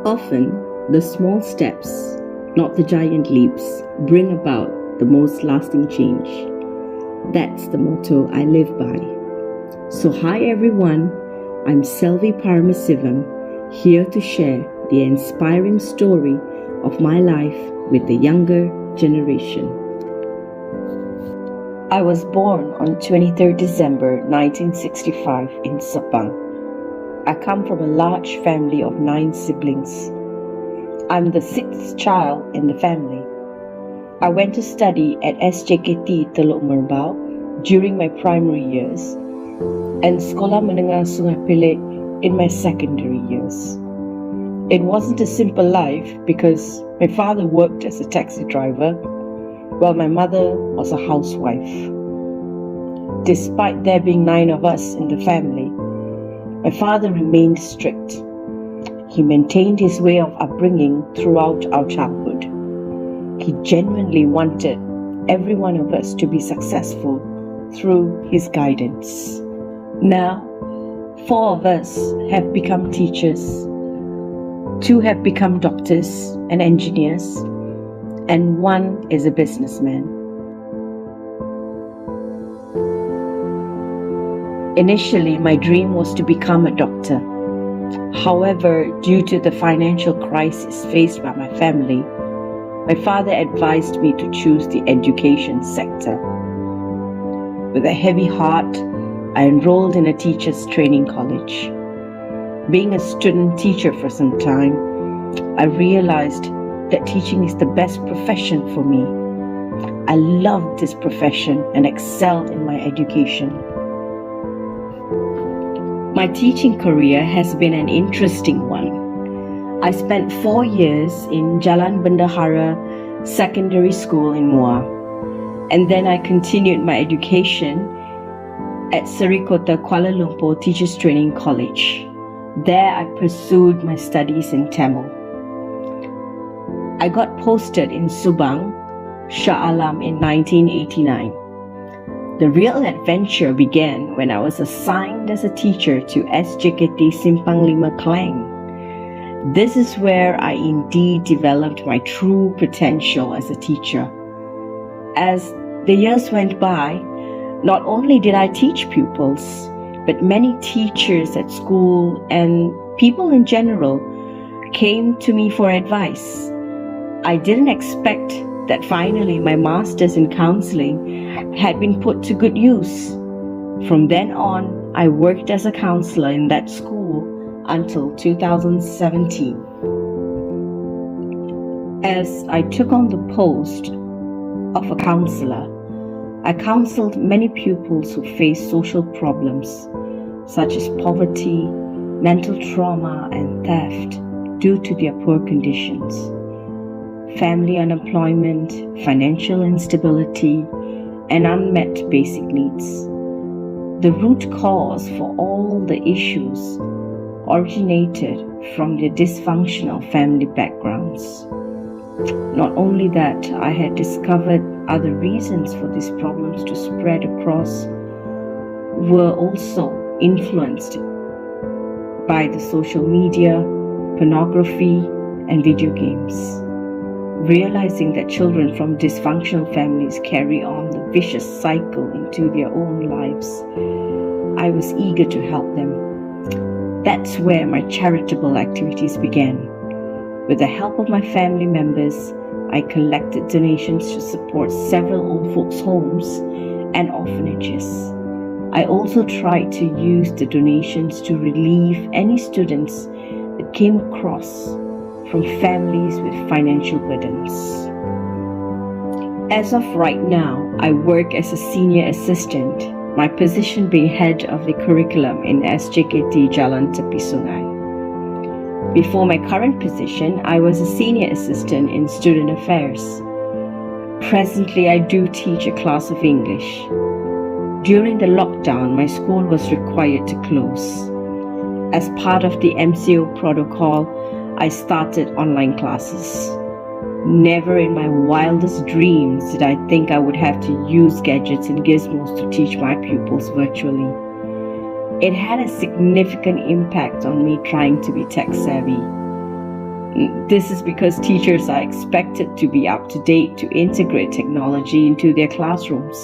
Often, the small steps, not the giant leaps, bring about the most lasting change. That's the motto I live by. So, hi everyone, I'm Selvi Paramasivam, here to share the inspiring story of my life with the younger generation. I was born on 23rd December 1965 in Sepang. I come from a large family of 9 siblings. I'm the 6th child in the family. I went to study at SJKT Teluk Merbau during my primary years and Sekolah Menengah Sungai Pelik in my secondary years. It wasn't a simple life because my father worked as a taxi driver while my mother was a housewife. Despite there being 9 of us in the family, my father remained strict. He maintained his way of upbringing throughout our childhood. He genuinely wanted every one of us to be successful through his guidance. Now, 4 of us have become teachers, 2 have become doctors and engineers, and 1 is a businessman. Initially, my dream was to become a doctor. However, due to the financial crisis faced by my family, my father advised me to choose the education sector. With a heavy heart, I enrolled in a teacher's training college. Being a student teacher for some time, I realized that teaching is the best profession for me. I loved this profession and excelled in my education. My teaching career has been an interesting one. I spent 4 years in Jalan Bendahara Secondary School in Muar, and then I continued my education at Serikota Kuala Lumpur Teachers Training College. There I pursued my studies in Tamil. I got posted in Subang, Shah Alam in 1989. The real adventure began when I was assigned as a teacher to SJKT Simpang Lima Klang. This is where I indeed developed my true potential as a teacher. As the years went by, not only did I teach pupils, but many teachers at school and people in general came to me for advice. I didn't expect that finally my master's in counseling had been put to good use. From then on, I worked as a counselor in that school until 2017. As I took on the post of a counselor, I counseled many pupils who faced social problems such as poverty, mental trauma, and theft due to their poor conditions. Family unemployment, financial instability, and unmet basic needs. The root cause for all the issues originated from their dysfunctional family backgrounds. Not only that, I had discovered other reasons for these problems to spread across were also influenced by the social media, pornography, and video games. Realizing that children from dysfunctional families carry on the vicious cycle into their own lives, I was eager to help them. That's where my charitable activities began. With the help of my family members, I collected donations to support several old folks' homes and orphanages. I also tried to use the donations to relieve any students that came across from families with financial burdens. As of right now, I work as a senior assistant, my position being head of the curriculum in SJKT Jalan Tepi Sungai. Before my current position, I was a senior assistant in student affairs. Presently, I do teach a class of English. During the lockdown, my school was required to close. As part of the MCO protocol, I started online classes. Never in my wildest dreams did I think I would have to use gadgets and gizmos to teach my pupils virtually. It had a significant impact on me trying to be tech savvy. This is because teachers are expected to be up to date to integrate technology into their classrooms.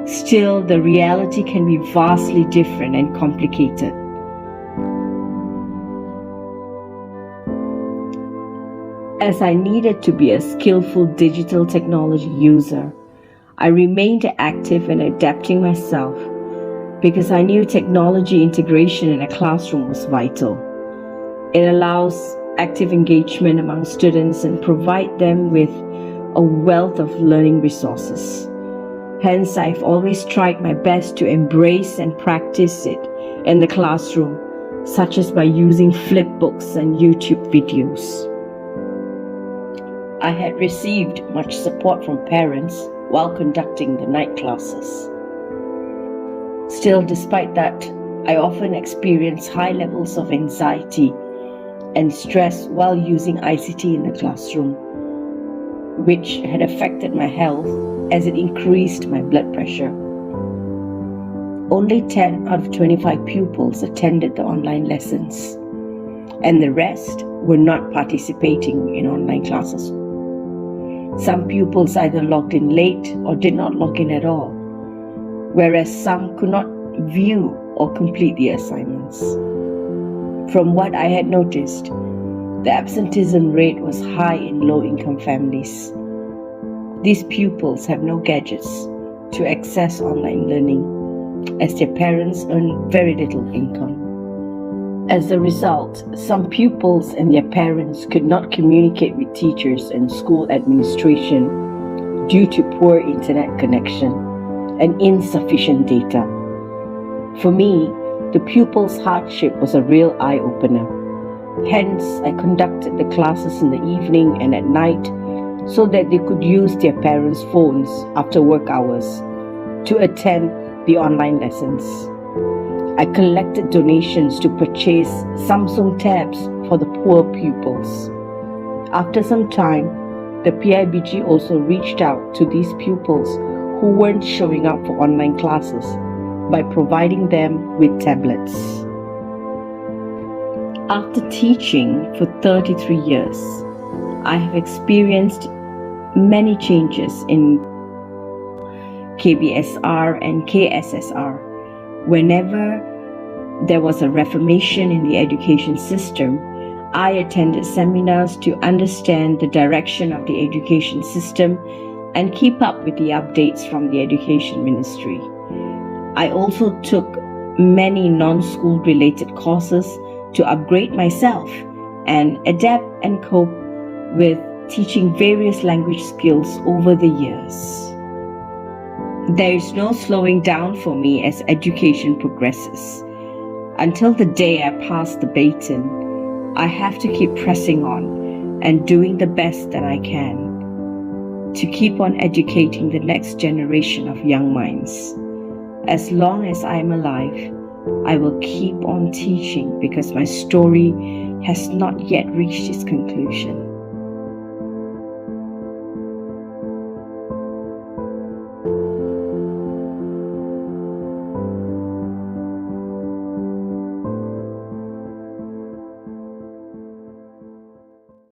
Still, the reality can be vastly different and complicated. As I needed to be a skillful digital technology user, I remained active in adapting myself because I knew technology integration in a classroom was vital. It allows active engagement among students and provide them with a wealth of learning resources. Hence, I've always tried my best to embrace and practice it in the classroom, such as by using flipbooks and YouTube videos. I had received much support from parents while conducting the night classes. Still, despite that, I often experience high levels of anxiety and stress while using ICT in the classroom, which had affected my health as it increased my blood pressure. Only 10 out of 25 pupils attended the online lessons, and the rest were not participating in online classes. Some pupils either logged in late or did not log in at all, whereas some could not view or complete the assignments. From what I had noticed, the absenteeism rate was high in low-income families. These pupils have no gadgets to access online learning, as their parents earn very little income. As a result, some pupils and their parents could not communicate with teachers and school administration due to poor internet connection and insufficient data. For me, the pupils' hardship was a real eye-opener. Hence, I conducted the classes in the evening and at night so that they could use their parents' phones after work hours to attend the online lessons. I collected donations to purchase Samsung tabs for the poor pupils. After some time, the PIBG also reached out to these pupils who weren't showing up for online classes by providing them with tablets. After teaching for 33 years, I have experienced many changes in KBSR and KSSR. Whenever there was a reformation in the education system, I attended seminars to understand the direction of the education system and keep up with the updates from the Education Ministry. I also took many non-school related courses to upgrade myself and adapt and cope with teaching various language skills over the years. There is no slowing down for me as education progresses. Until the day I pass the baton, I have to keep pressing on and doing the best that I can to keep on educating the next generation of young minds. As long as I am alive, I will keep on teaching because my story has not yet reached its conclusion.